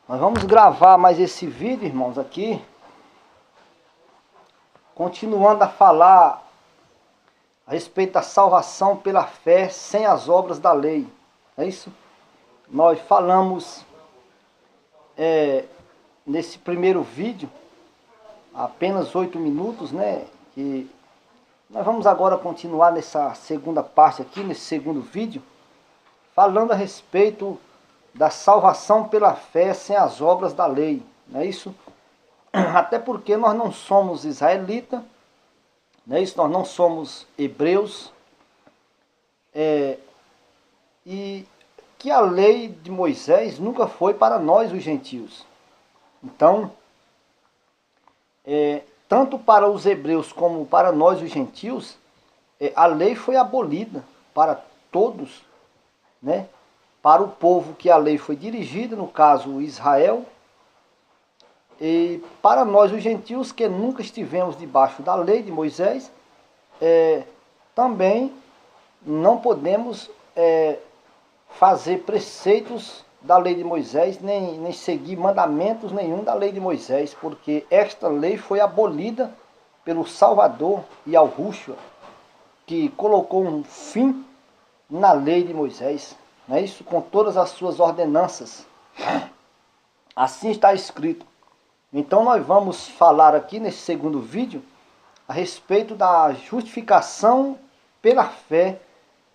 Nós vamos gravar mais esse vídeo, irmãos, aqui, continuando a falar a respeito da salvação pela fé sem as obras da lei. É isso? Nós falamos nesse primeiro vídeo, apenas 8 minutos, né? E nós vamos agora continuar nessa segunda parte aqui, nesse segundo vídeo, falando a respeito da salvação pela fé sem as obras da lei, não é isso? Até porque nós não somos israelitas, não é isso? Nós não somos hebreus, e que a lei de Moisés nunca foi para nós os gentios. Então, tanto para os hebreus como para nós os gentios, a lei foi abolida para todos, né? Para o povo que a lei foi dirigida, no caso Israel, e para nós os gentios que nunca estivemos debaixo da lei de Moisés, também não podemos fazer preceitos da lei de Moisés, nem seguir mandamentos nenhum da lei de Moisés, porque esta lei foi abolida pelo Salvador Yahushua, que colocou um fim na lei de Moisés, não é isso? Com todas as suas ordenanças. Assim está escrito. Então nós vamos falar aqui nesse segundo vídeo a respeito da justificação pela fé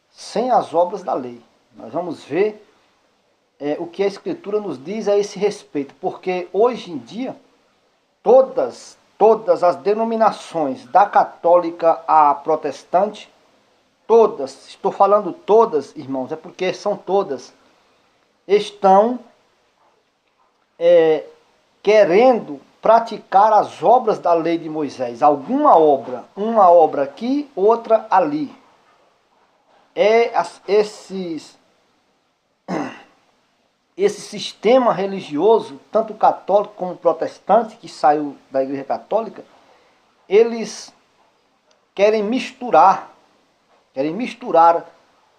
sem as obras da lei. Nós vamos ver o que a Escritura nos diz a esse respeito, porque hoje em dia todas as denominações, da católica à protestante, todas, estou falando todas, irmãos, é porque são todas, estão querendo praticar as obras da lei de Moisés. Alguma obra, uma obra aqui, outra ali. Esse sistema religioso, tanto católico como protestante, que saiu da Igreja Católica, eles querem misturar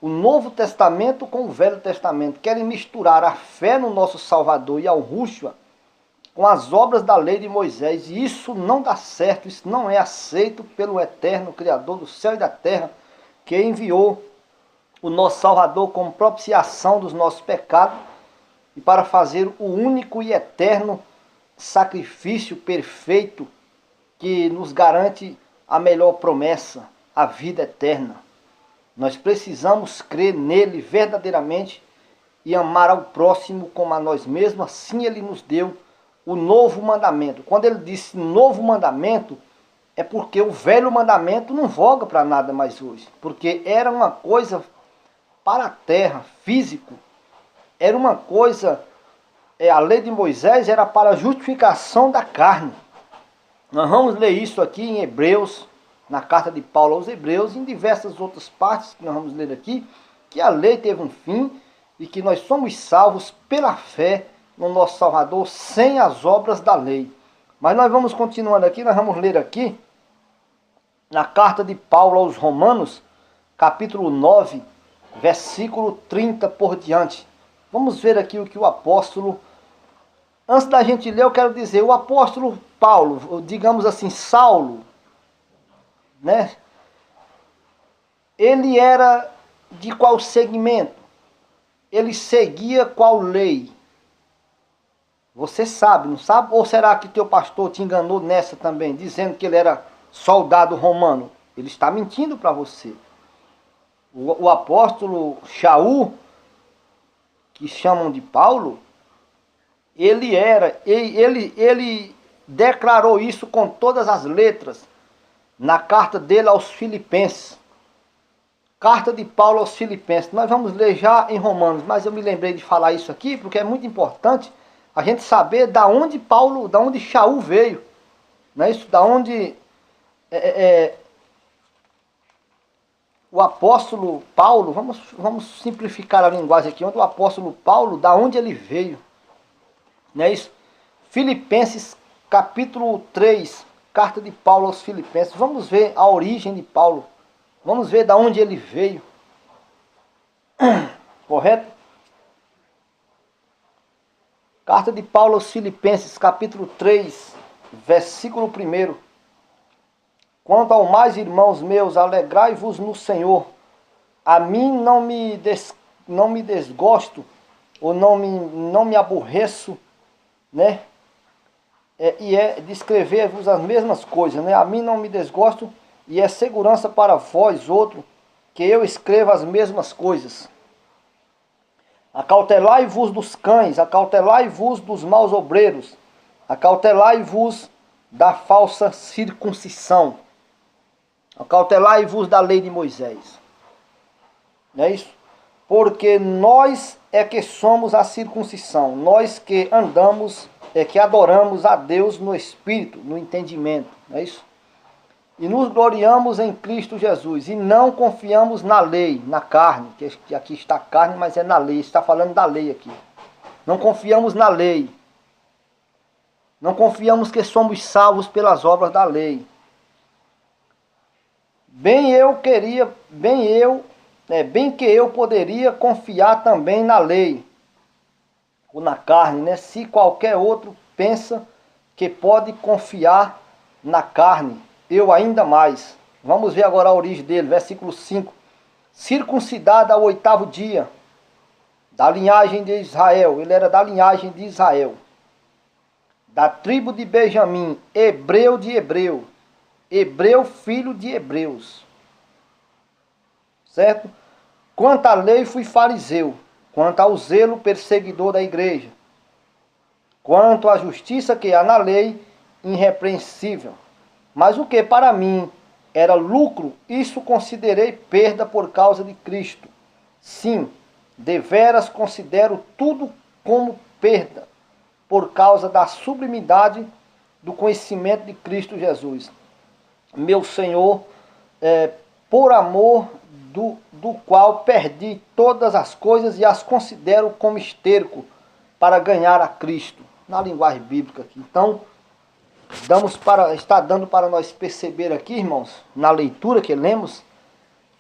o Novo Testamento com o Velho Testamento, querem misturar a fé no nosso Salvador Yahushua com as obras da lei de Moisés, e isso não dá certo, isso não é aceito pelo eterno Criador do céu e da terra, que enviou o nosso Salvador como propiciação dos nossos pecados e para fazer o único e eterno sacrifício perfeito que nos garante a melhor promessa, a vida eterna. Nós precisamos crer nele verdadeiramente e amar ao próximo como a nós mesmos. Assim ele nos deu o novo mandamento. Quando ele disse novo mandamento, é porque o velho mandamento não voga para nada mais hoje. Porque era uma coisa para a terra, físico. Era uma coisa, a lei de Moisés era para a justificação da carne. Nós vamos ler isso aqui em Hebreus, na carta de Paulo aos Hebreus, e em diversas outras partes que nós vamos ler aqui, que a lei teve um fim e que nós somos salvos pela fé no nosso Salvador sem as obras da lei. Mas nós vamos continuando aqui, nós vamos ler aqui na carta de Paulo aos Romanos, capítulo 9, versículo 30 por diante. Vamos ver aqui o que o apóstolo... Antes da gente ler, eu quero dizer, o apóstolo Paulo, digamos assim, Saulo, né? Ele era de qual segmento? Ele seguia qual lei? Você sabe, não sabe? Ou será que teu pastor te enganou nessa também, dizendo que ele era soldado romano? Ele está mentindo para você. O apóstolo Shaul, que chamam de Paulo, ele declarou isso com todas as letras na carta dele aos Filipenses. Carta de Paulo aos Filipenses. Nós vamos ler já em Romanos, mas eu me lembrei de falar isso aqui porque é muito importante a gente saber da onde Shaul veio, não é isso? Da onde o apóstolo Paulo, vamos simplificar a linguagem aqui, onde o apóstolo Paulo, da onde ele veio, não é isso? Filipenses capítulo 3, carta de Paulo aos Filipenses. Vamos ver a origem de Paulo, vamos ver da onde ele veio, correto? Carta de Paulo aos Filipenses, capítulo 3, versículo 1. Quanto ao mais, irmãos meus, alegrai-vos no Senhor. A mim não me desgosto, ou não me aborreço, né? De escrever-vos as mesmas coisas, né? A mim não me desgosto, e é segurança para vós, outro, que eu escreva as mesmas coisas. Acautelai-vos dos cães, acautelai-vos dos maus obreiros, acautelai-vos da falsa circuncisão, acautelai-vos da lei de Moisés. Não é isso? Porque nós é que somos a circuncisão, nós que andamos, que adoramos a Deus no Espírito, no entendimento, não é isso? E nos gloriamos em Cristo Jesus, e não confiamos na lei, na carne, que aqui está carne, mas é na lei, está falando da lei aqui. Não confiamos na lei, não confiamos que somos salvos pelas obras da lei. Bem que eu poderia confiar também na lei, ou na carne, né? Se qualquer outro pensa que pode confiar na carne, eu ainda mais. Vamos ver agora a origem dele, versículo 5. Circuncidado ao 8º dia, da linhagem de Israel, ele era da linhagem de Israel, da tribo de Benjamim, hebreu de hebreu, hebreu filho de hebreus, certo? Quanto à lei fui fariseu, quanto ao zelo perseguidor da igreja, quanto à justiça que há na lei, irrepreensível. Mas o que para mim era lucro, isso considerei perda por causa de Cristo. Sim, deveras considero tudo como perda, por causa da sublimidade do conhecimento de Cristo Jesus, meu Senhor, por amor do qual perdi todas as coisas e as considero como esterco para ganhar a Cristo, na linguagem bíblica aqui. Então, está dando para nós perceber aqui, irmãos, na leitura que lemos,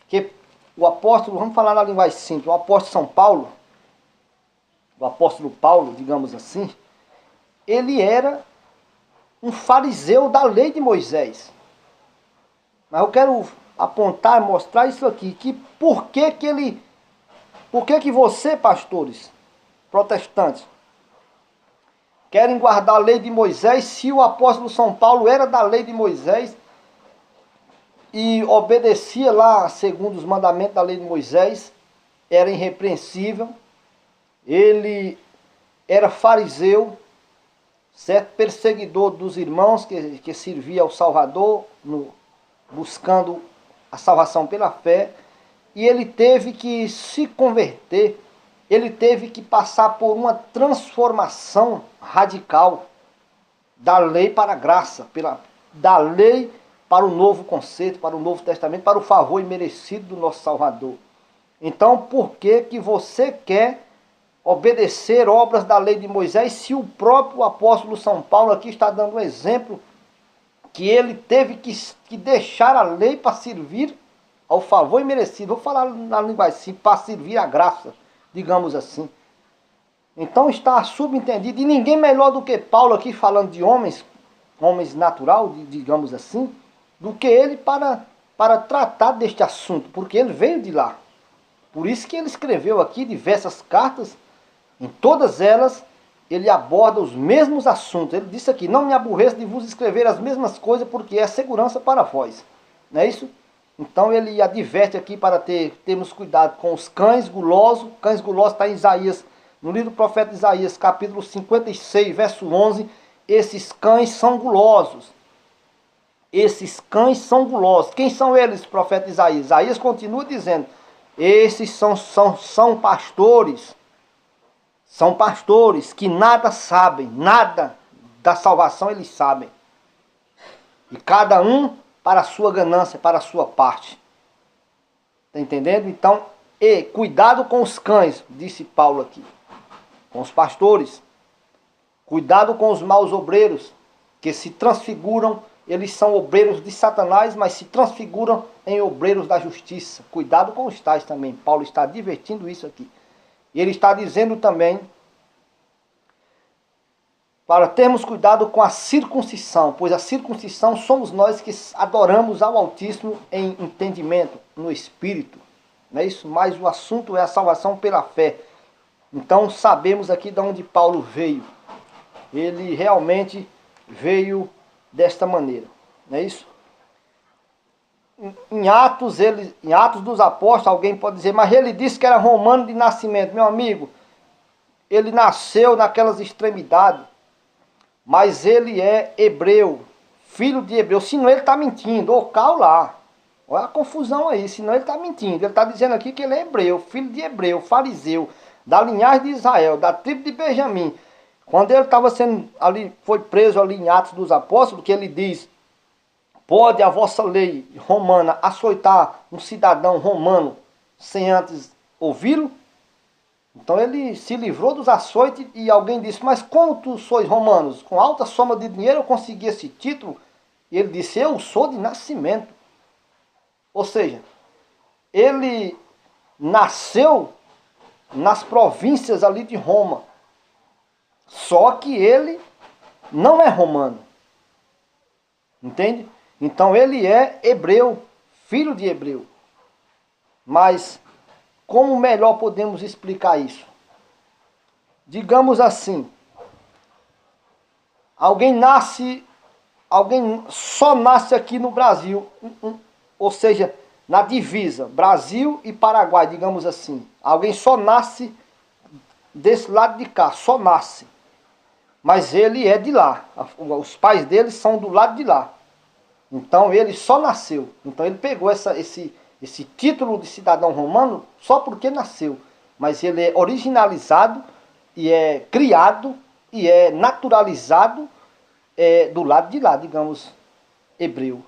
que o apóstolo, vamos falar na linguagem simples, o apóstolo São Paulo, o apóstolo Paulo, digamos assim, ele era um fariseu da lei de Moisés. Mas eu quero apontar, mostrar isso aqui, que por que você, pastores protestantes, querem guardar a lei de Moisés, se o apóstolo São Paulo era da lei de Moisés e obedecia lá segundo os mandamentos da lei de Moisés, era irrepreensível, ele era fariseu, certo? Perseguidor dos irmãos que servia ao Salvador, buscando a salvação pela fé, e ele teve que se converter, ele teve que passar por uma transformação radical da lei para a graça, da lei para o novo conceito, para o Novo Testamento, para o favor imerecido do nosso Salvador. Então, por que você quer obedecer obras da lei de Moisés, se o próprio apóstolo São Paulo aqui está dando um exemplo que ele teve que deixar a lei para servir ao favor imerecido? Vou falar na linguagem assim, para servir a graça, digamos assim. Então está subentendido, e ninguém melhor do que Paulo aqui falando de homens natural, digamos assim, do que ele para tratar deste assunto, porque ele veio de lá. Por isso que ele escreveu aqui diversas cartas, em todas elas ele aborda os mesmos assuntos. Ele disse aqui, não me aborreço de vos escrever as mesmas coisas, porque é segurança para vós. Não é isso? Então ele adverte aqui para termos cuidado com os cães gulosos. Cães gulosos está em Isaías, no livro do profeta Isaías, capítulo 56, verso 11. Esses cães são gulosos. Esses cães são gulosos. Quem são eles, profeta Isaías? Isaías continua dizendo, esses são pastores. São pastores que nada sabem, nada da salvação eles sabem. E cada um para a sua ganância, para a sua parte. Está entendendo? Então, cuidado com os cães, disse Paulo aqui. Com os pastores. Cuidado com os maus obreiros, que se transfiguram, eles são obreiros de Satanás, mas se transfiguram em obreiros da justiça. Cuidado com os tais também. Paulo está advertindo isso aqui. E ele está dizendo também para termos cuidado com a circuncisão, pois a circuncisão somos nós que adoramos ao Altíssimo em entendimento, no Espírito. Não é isso? Mas o assunto é a salvação pela fé. Então sabemos aqui de onde Paulo veio. Ele realmente veio desta maneira. Não é isso? Em Atos dos Apóstolos, alguém pode dizer, mas ele disse que era romano de nascimento. Meu amigo, ele nasceu naquelas extremidades, mas ele é hebreu, filho de hebreu. Senão ele está mentindo, ou cal lá. Olha a confusão aí, senão ele está mentindo. Ele está dizendo aqui que ele é hebreu, filho de hebreu, fariseu, da linhagem de Israel, da tribo de Benjamim. Quando ele estava sendo ali, foi preso ali em Atos dos Apóstolos, que ele diz, pode a vossa lei romana açoitar um cidadão romano sem antes ouvi-lo? Então ele se livrou dos açoites e alguém disse, mas como tu sois romanos? Com alta soma de dinheiro eu consegui esse título? E ele disse, eu sou de nascimento. Ou seja, ele nasceu nas províncias ali de Roma. Só que ele não é romano. Entende? Então ele é hebreu, filho de hebreu. Mas como melhor podemos explicar isso? Digamos assim, alguém só nasce aqui no Brasil, ou seja, na divisa, Brasil e Paraguai, digamos assim. Alguém só nasce desse lado de cá, só nasce. Mas ele é de lá, os pais dele são do lado de lá. Então ele só nasceu. Então ele pegou esse título de cidadão romano só porque nasceu. Mas ele é originalizado e é criado e é naturalizado do lado de lá, digamos, hebreu.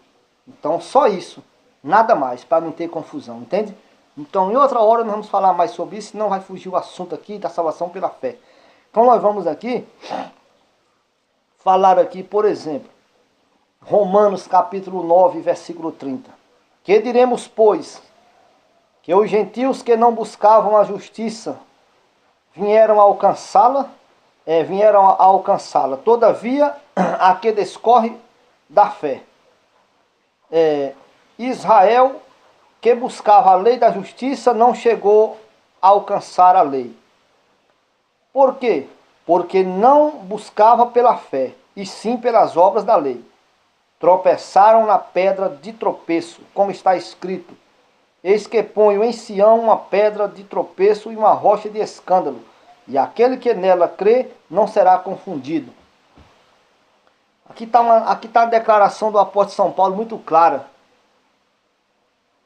Então só isso, nada mais, para não ter confusão, entende? Então em outra hora nós vamos falar mais sobre isso, senão vai fugir o assunto aqui da salvação pela fé. Então nós vamos aqui falar aqui, por exemplo, Romanos capítulo 9, versículo 30. Que diremos, pois, que os gentios que não buscavam a justiça vieram a alcançá-la, todavia, a que descorre da fé. Israel, que buscava a lei da justiça, não chegou a alcançar a lei. Por quê? Porque não buscava pela fé, e sim pelas obras da lei. Tropeçaram na pedra de tropeço, como está escrito, eis que ponho em Sião uma pedra de tropeço e uma rocha de escândalo, e aquele que nela crê não será confundido. Aqui está a declaração do apóstolo São Paulo muito clara.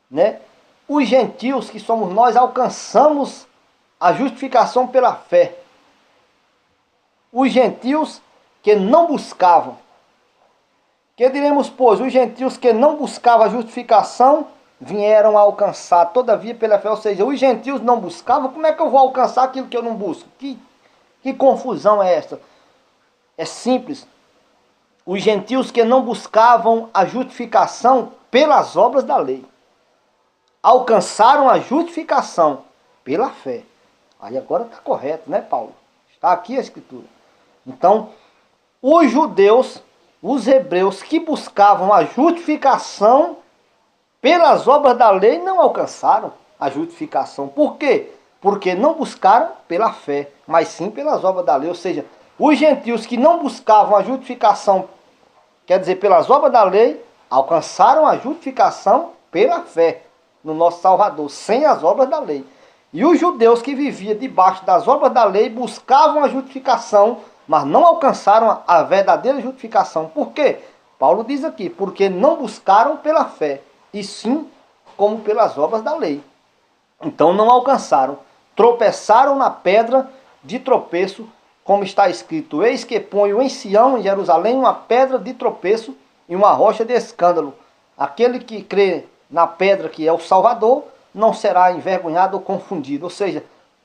Né? Os gentios, que somos nós, alcançamos a justificação pela fé. Os gentios que não buscavam. Que diremos, pois, os gentios que não buscavam a justificação vieram a alcançar, todavia pela fé. Ou seja, os gentios não buscavam, como é que eu vou alcançar aquilo que eu não busco? Que confusão é essa? É simples. Os gentios que não buscavam a justificação pelas obras da lei, alcançaram a justificação pela fé. Aí agora está correto, né, Paulo? Está aqui a escritura. Então, os judeus, os hebreus que buscavam a justificação pelas obras da lei não alcançaram a justificação. Por quê? Porque não buscaram pela fé, mas sim pelas obras da lei. Ou seja, os gentios que não buscavam a justificação, quer dizer, pelas obras da lei, alcançaram a justificação pela fé no nosso Salvador, sem as obras da lei. E os judeus que viviam debaixo das obras da lei buscavam a justificação, mas não alcançaram a verdadeira justificação. Por quê? Paulo diz aqui, porque não buscaram pela fé, e sim como pelas obras da lei. Então não alcançaram. Tropeçaram na pedra de tropeço, como está escrito, eis que ponho em Sião, em Jerusalém, uma pedra de tropeço e uma rocha de escândalo. Aquele que crê na pedra que é o Salvador, não será envergonhado ou confundido. Ou seja,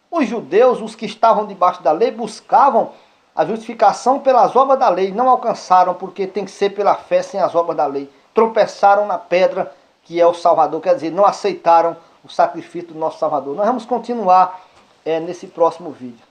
os judeus, os que estavam debaixo da lei, buscavam a justificação pelas obras da lei, não alcançaram, porque tem que ser pela fé sem as obras da lei. Tropeçaram na pedra que é o Salvador, quer dizer, não aceitaram o sacrifício do nosso Salvador. Nós vamos continuar nesse próximo vídeo.